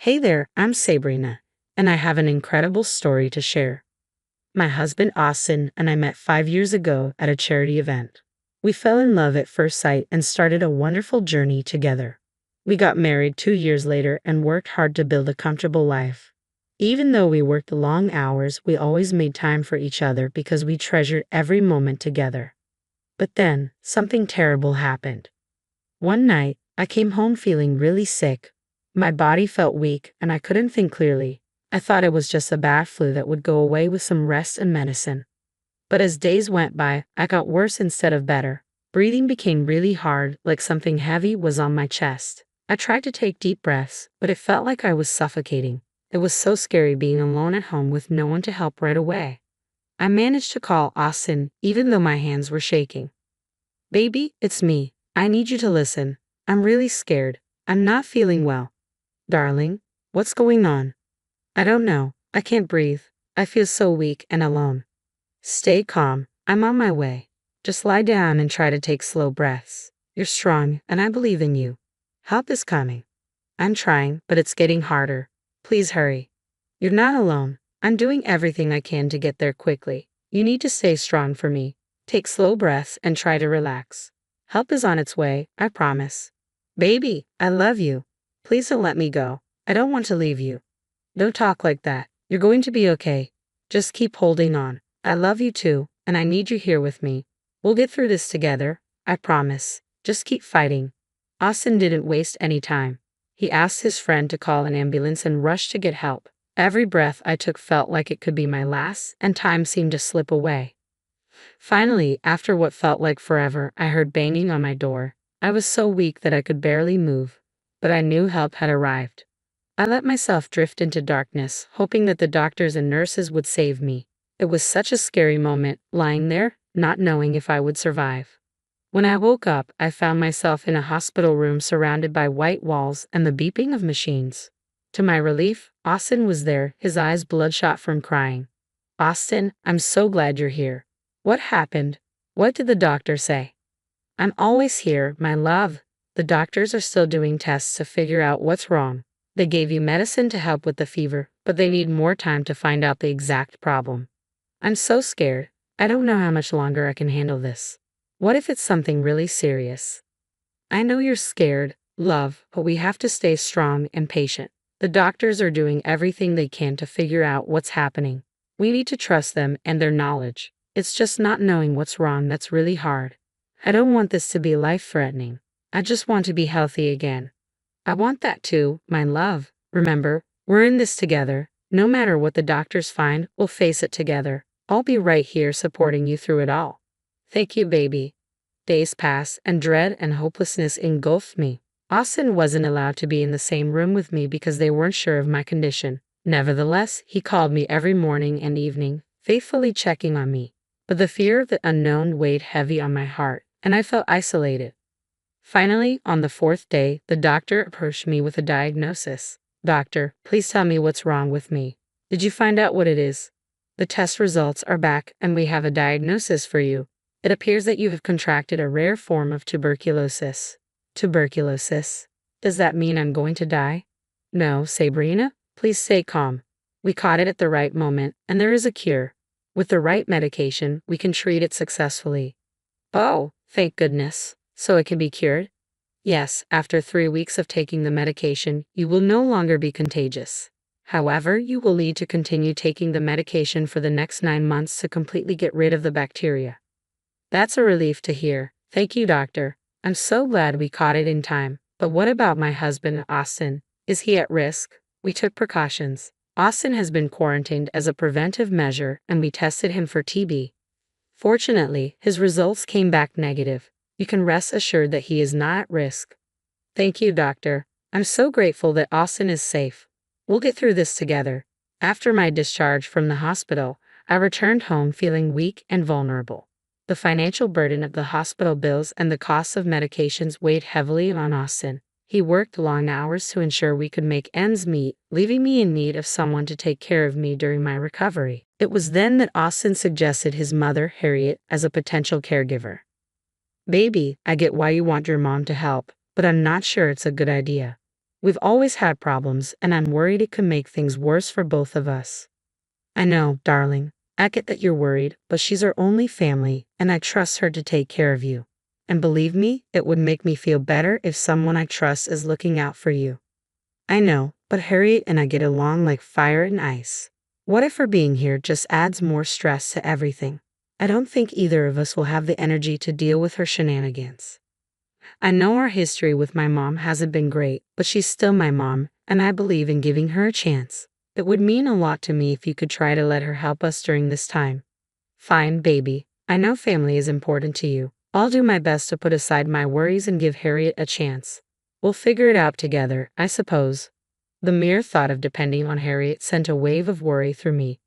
Hey there, I'm Sabrina, and I have an incredible story to share. My husband Austin and I met 5 years ago at a charity event. We fell in love at first sight and started a wonderful journey together. We got married 2 years later and worked hard to build a comfortable life. Even though we worked long hours, we always made time for each other because we treasured every moment together. But then, something terrible happened. One night, I came home feeling really sick. My body felt weak and I couldn't think clearly. I thought it was just a bad flu that would go away with some rest and medicine. But as days went by, I got worse instead of better. Breathing became really hard, like something heavy was on my chest. I tried to take deep breaths, but it felt like I was suffocating. It was so scary being alone at home with no one to help right away. I managed to call Austin, even though my hands were shaking. "Baby, it's me. I need you to listen. I'm really scared. I'm not feeling well." "Darling, what's going on?" "I don't know. I can't breathe. I feel so weak and alone." "Stay calm. I'm on my way. Just lie down and try to take slow breaths. You're strong, and I believe in you. Help is coming." "I'm trying, but it's getting harder. Please hurry." "You're not alone. I'm doing everything I can to get there quickly. You need to stay strong for me. Take slow breaths and try to relax. Help is on its way, I promise." "Baby, I love you. Please don't let me go. I don't want to leave you." "Don't talk like that. You're going to be okay. Just keep holding on. I love you too, and I need you here with me. We'll get through this together, I promise. Just keep fighting." Austin didn't waste any time. He asked his friend to call an ambulance and rushed to get help. Every breath I took felt like it could be my last, and time seemed to slip away. Finally, after what felt like forever, I heard banging on my door. I was so weak that I could barely move, but I knew help had arrived. I let myself drift into darkness, hoping that the doctors and nurses would save me. It was such a scary moment, lying there, not knowing if I would survive. When I woke up, I found myself in a hospital room surrounded by white walls and the beeping of machines. To my relief, Austin was there, his eyes bloodshot from crying. "Austin, I'm so glad you're here. What happened? What did the doctor say?" "I'm always here, my love. The doctors are still doing tests to figure out what's wrong. They gave you medicine to help with the fever, but they need more time to find out the exact problem." "I'm so scared. I don't know how much longer I can handle this. What if it's something really serious?" "I know you're scared, love, but we have to stay strong and patient. The doctors are doing everything they can to figure out what's happening. We need to trust them and their knowledge. It's just not knowing what's wrong that's really hard. I don't want this to be life-threatening. I just want to be healthy again." "I want that too, my love. Remember, we're in this together. No matter what the doctors find, we'll face it together. I'll be right here supporting you through it all." "Thank you, baby." Days passed, and dread and hopelessness engulfed me. Austin wasn't allowed to be in the same room with me because they weren't sure of my condition. Nevertheless, he called me every morning and evening, faithfully checking on me. But the fear of the unknown weighed heavy on my heart, and I felt isolated. Finally, on the fourth day, the doctor approached me with a diagnosis. "Doctor, please tell me what's wrong with me. Did you find out what it is?" "The test results are back, and we have a diagnosis for you. It appears that you have contracted a rare form of tuberculosis." "Tuberculosis? Does that mean I'm going to die?" "No, Sabrina. Please stay calm. We caught it at the right moment, and there is a cure. With the right medication, we can treat it successfully." "Oh, thank goodness. So it can be cured?" "Yes, after 3 weeks of taking the medication, you will no longer be contagious. However, you will need to continue taking the medication for the next 9 months to completely get rid of the bacteria." "That's a relief to hear. Thank you, doctor. I'm so glad we caught it in time. But what about my husband, Austin? Is he at risk?" "We took precautions. Austin has been quarantined as a preventive measure, and we tested him for TB. Fortunately, his results came back negative. You can rest assured that he is not at risk." "Thank you, doctor. I'm so grateful that Austin is safe. We'll get through this together." After my discharge from the hospital, I returned home feeling weak and vulnerable. The financial burden of the hospital bills and the costs of medications weighed heavily on Austin. He worked long hours to ensure we could make ends meet, leaving me in need of someone to take care of me during my recovery. It was then that Austin suggested his mother, Harriet, as a potential caregiver. "Baby, I get why you want your mom to help, but I'm not sure it's a good idea. We've always had problems, and I'm worried it could make things worse for both of us. I know, darling. I get that you're worried, but she's our only family, and I trust her to take care of you. And believe me, it would make me feel better if someone I trust is looking out for you. I know, but Harriet and I get along like fire and ice. What if her being here just adds more stress to everything? I don't think either of us will have the energy to deal with her shenanigans. I know our history with my mom hasn't been great, but she's still my mom, and I believe in giving her a chance. It would mean a lot to me if you could try to let her help us during this time. Fine, baby. I know family is important to you. I'll do my best to put aside my worries and give Harriet a chance. We'll figure it out together, I suppose. The mere thought of depending on Harriet sent a wave of worry through me.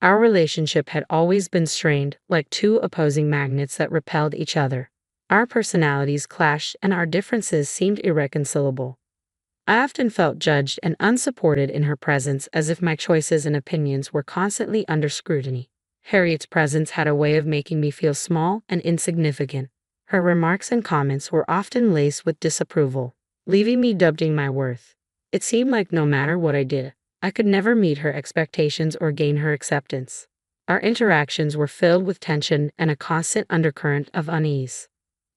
Our relationship had always been strained, like two opposing magnets that repelled each other. Our personalities clashed and our differences seemed irreconcilable. I often felt judged and unsupported in her presence, as if my choices and opinions were constantly under scrutiny. Harriet's presence had a way of making me feel small and insignificant. Her remarks and comments were often laced with disapproval, leaving me doubting my worth. It seemed like no matter what I did, I could never meet her expectations or gain her acceptance. Our interactions were filled with tension and a constant undercurrent of unease.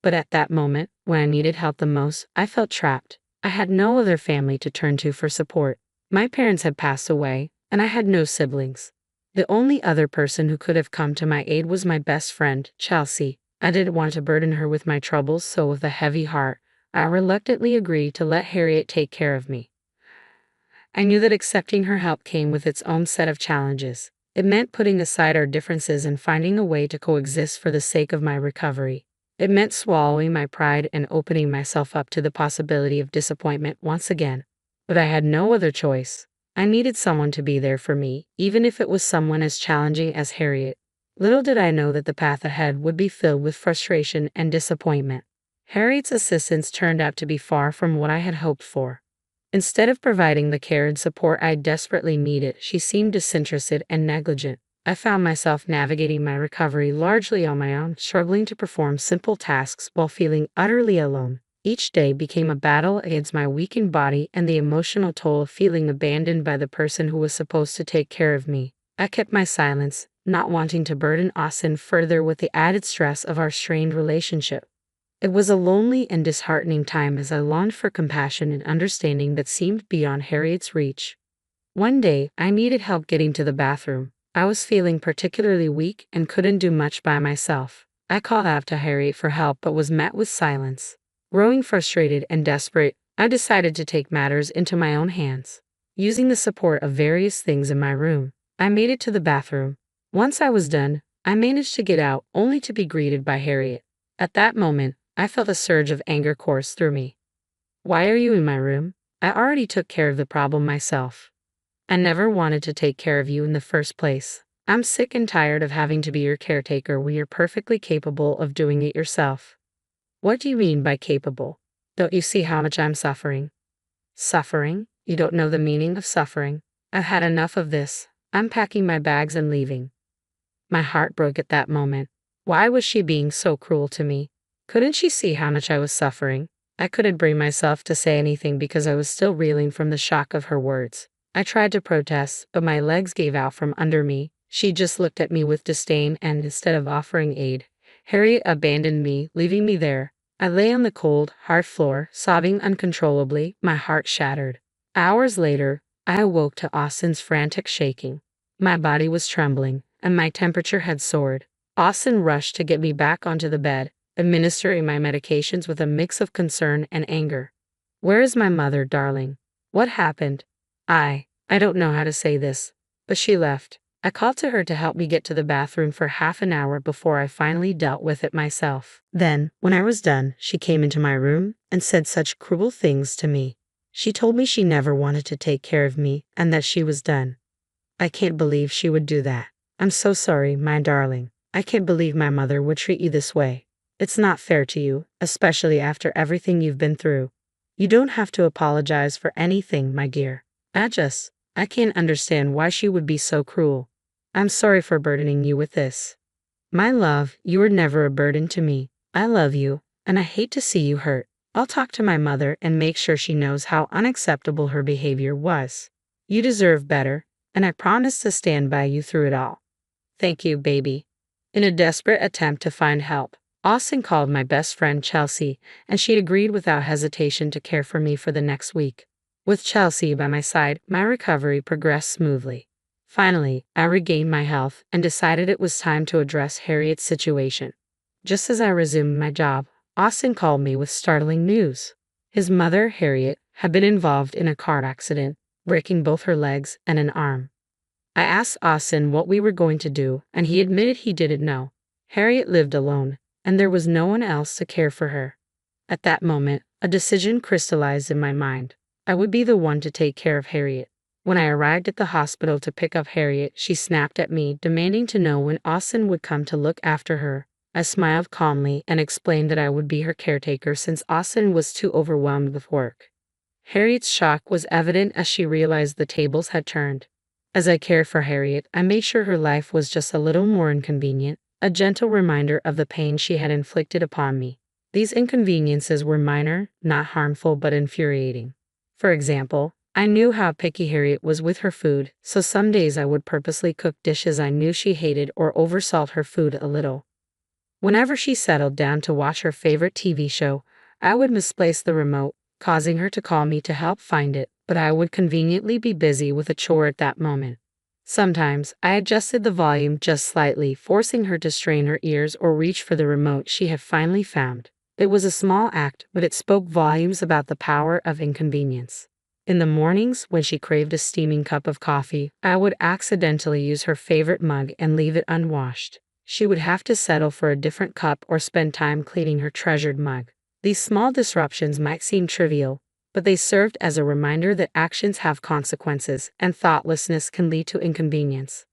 But at that moment, when I needed help the most, I felt trapped. I had no other family to turn to for support. My parents had passed away, and I had no siblings. The only other person who could have come to my aid was my best friend, Chelsea. I didn't want to burden her with my troubles, so with a heavy heart, I reluctantly agreed to let Harriet take care of me. I knew that accepting her help came with its own set of challenges. It meant putting aside our differences and finding a way to coexist for the sake of my recovery. It meant swallowing my pride and opening myself up to the possibility of disappointment once again. But I had no other choice. I needed someone to be there for me, even if it was someone as challenging as Harriet. Little did I know that the path ahead would be filled with frustration and disappointment. Harriet's assistance turned out to be far from what I had hoped for. Instead of providing the care and support I desperately needed, she seemed disinterested and negligent. I found myself navigating my recovery largely on my own, struggling to perform simple tasks while feeling utterly alone. Each day became a battle against my weakened body and the emotional toll of feeling abandoned by the person who was supposed to take care of me. I kept my silence, not wanting to burden Austin further with the added stress of our strained relationship. It was a lonely and disheartening time as I longed for compassion and understanding that seemed beyond Harriet's reach. One day, I needed help getting to the bathroom. I was feeling particularly weak and couldn't do much by myself. I called out to Harriet for help but was met with silence. Growing frustrated and desperate, I decided to take matters into my own hands. Using the support of various things in my room, I made it to the bathroom. Once I was done, I managed to get out only to be greeted by Harriet. At that moment, I felt a surge of anger course through me. "Why are you in my room? I already took care of the problem myself. I never wanted to take care of you in the first place. I'm sick and tired of having to be your caretaker when you're perfectly capable of doing it yourself." "What do you mean by capable? Don't you see how much I'm suffering?" "Suffering? You don't know the meaning of suffering. I've had enough of this. I'm packing my bags and leaving." My heart broke at that moment. Why was she being so cruel to me? Couldn't she see how much I was suffering? I couldn't bring myself to say anything because I was still reeling from the shock of her words. I tried to protest, but my legs gave out from under me. She just looked at me with disdain and, instead of offering aid, Harriet abandoned me, leaving me there. I lay on the cold, hard floor, sobbing uncontrollably, my heart shattered. Hours later, I awoke to Austin's frantic shaking. My body was trembling, and my temperature had soared. Austin rushed to get me back onto the bed, administering my medications with a mix of concern and anger. "Where is my mother, darling? What happened?" I don't know how to say this, but she left. I called to her to help me get to the bathroom for half an hour before I finally dealt with it myself. Then, when I was done, she came into my room and said such cruel things to me. She told me she never wanted to take care of me and that she was done. I can't believe she would do that. "I'm so sorry, my darling. I can't believe my mother would treat you this way. It's not fair to you, especially after everything you've been through. You don't have to apologize for anything, my dear. I can't understand why she would be so cruel. I'm sorry for burdening you with this." "My love, you were never a burden to me. I love you, and I hate to see you hurt. I'll talk to my mother and make sure she knows how unacceptable her behavior was. You deserve better, and I promise to stand by you through it all. Thank you, baby." In a desperate attempt to find help, Austin called my best friend Chelsea, and she agreed without hesitation to care for me for the next week. With Chelsea by my side, my recovery progressed smoothly. Finally, I regained my health and decided it was time to address Harriet's situation. Just as I resumed my job, Austin called me with startling news. His mother, Harriet, had been involved in a car accident, breaking both her legs and an arm. I asked Austin what we were going to do, and he admitted he didn't know. Harriet lived alone, and there was no one else to care for her. At that moment, a decision crystallized in my mind. I would be the one to take care of Harriet. When I arrived at the hospital to pick up Harriet, she snapped at me, demanding to know when Austin would come to look after her. I smiled calmly and explained that I would be her caretaker since Austin was too overwhelmed with work. Harriet's shock was evident as she realized the tables had turned. As I cared for Harriet, I made sure her life was just a little more inconvenient, a gentle reminder of the pain she had inflicted upon me. These inconveniences were minor, not harmful, but infuriating. For example, I knew how picky Harriet was with her food, so some days I would purposely cook dishes I knew she hated or oversalt her food a little. Whenever she settled down to watch her favorite TV show, I would misplace the remote, causing her to call me to help find it, but I would conveniently be busy with a chore at that moment. Sometimes, I adjusted the volume just slightly, forcing her to strain her ears or reach for the remote she had finally found. It was a small act, but it spoke volumes about the power of inconvenience. In the mornings, when she craved a steaming cup of coffee, I would accidentally use her favorite mug and leave it unwashed. She would have to settle for a different cup or spend time cleaning her treasured mug. These small disruptions might seem trivial, but they served as a reminder that actions have consequences and thoughtlessness can lead to inconvenience.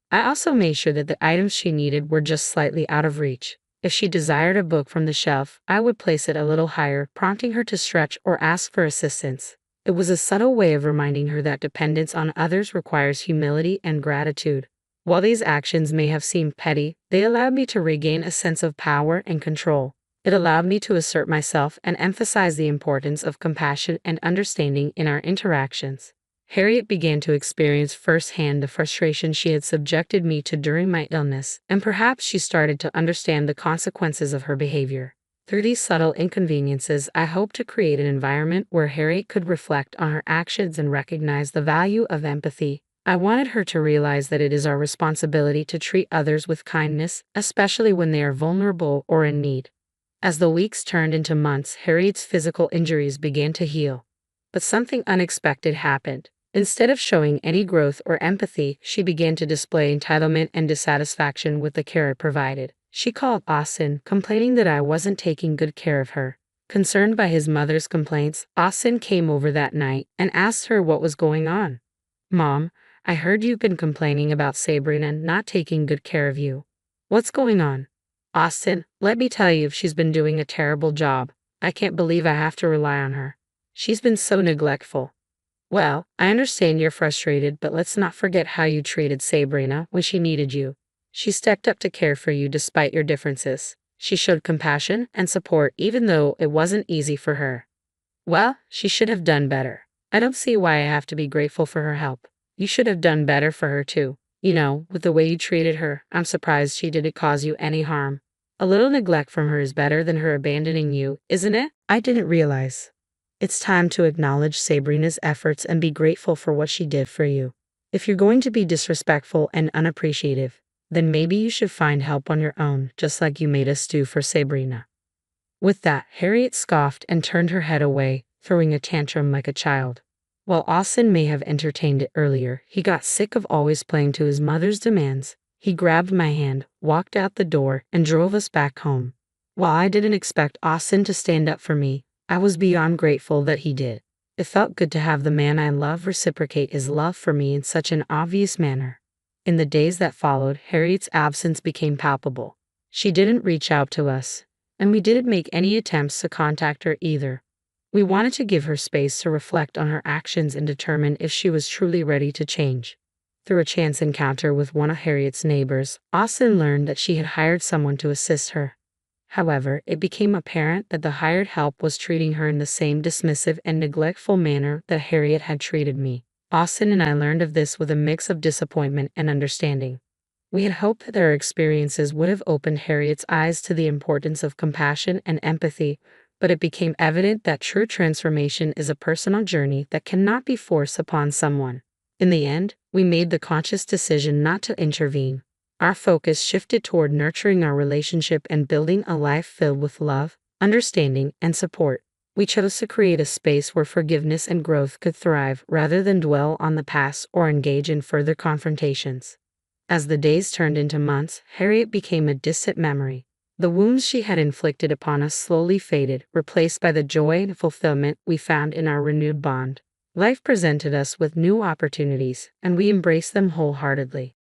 I also made sure that the items she needed were just slightly out of reach. If she desired a book from the shelf, I would place it a little higher, prompting her to stretch or ask for assistance. It was a subtle way of reminding her that dependence on others requires humility and gratitude. While these actions may have seemed petty, they allowed me to regain a sense of power and control. It allowed me to assert myself and emphasize the importance of compassion and understanding in our interactions. Harriet began to experience firsthand the frustration she had subjected me to during my illness, and perhaps she started to understand the consequences of her behavior. Through these subtle inconveniences, I hoped to create an environment where Harriet could reflect on her actions and recognize the value of empathy. I wanted her to realize that it is our responsibility to treat others with kindness, especially when they are vulnerable or in need. As the weeks turned into months, Harriet's physical injuries began to heal. But something unexpected happened. Instead of showing any growth or empathy, she began to display entitlement and dissatisfaction with the care I provided. She called Austin, complaining that I wasn't taking good care of her. Concerned by his mother's complaints, Austin came over that night and asked her what was going on. "Mom, I heard you've been complaining about Sabrina not taking good care of you. What's going on?" "Austin, let me tell you, she's been doing a terrible job. I can't believe I have to rely on her. She's been so neglectful." "Well, I understand you're frustrated, but let's not forget how you treated Sabrina when she needed you. She stepped up to care for you despite your differences. She showed compassion and support even though it wasn't easy for her." "Well, she should have done better. I don't see why I have to be grateful for her help. You should have done better for her too. With the way you treated her, I'm surprised she didn't cause you any harm. A little neglect from her is better than her abandoning you, isn't it?" I didn't realize. It's time to acknowledge Sabrina's efforts and be grateful for what she did for you. If you're going to be disrespectful and unappreciative, then maybe you should find help on your own, just like you made us do for Sabrina. With that, Harriet scoffed and turned her head away, throwing a tantrum like a child. While Austin may have entertained it earlier, he got sick of always playing to his mother's demands. He grabbed my hand, walked out the door, and drove us back home. While I didn't expect Austin to stand up for me, I was beyond grateful that he did. It felt good to have the man I love reciprocate his love for me in such an obvious manner. In the days that followed, Harriet's absence became palpable. She didn't reach out to us, and we didn't make any attempts to contact her either. We wanted to give her space to reflect on her actions and determine if she was truly ready to change. Through a chance encounter with one of Harriet's neighbors, Austin learned that she had hired someone to assist her. However, it became apparent that the hired help was treating her in the same dismissive and neglectful manner that Harriet had treated me. Austin and I learned of this with a mix of disappointment and understanding. We had hoped that their experiences would have opened Harriet's eyes to the importance of compassion and empathy, but it became evident that true transformation is a personal journey that cannot be forced upon someone. In the end, we made the conscious decision not to intervene. Our focus shifted toward nurturing our relationship and building a life filled with love, understanding, and support. We chose to create a space where forgiveness and growth could thrive rather than dwell on the past or engage in further confrontations. As the days turned into months, Harriet became a distant memory. The wounds she had inflicted upon us slowly faded, replaced by the joy and fulfillment we found in our renewed bond. Life presented us with new opportunities, and we embraced them wholeheartedly.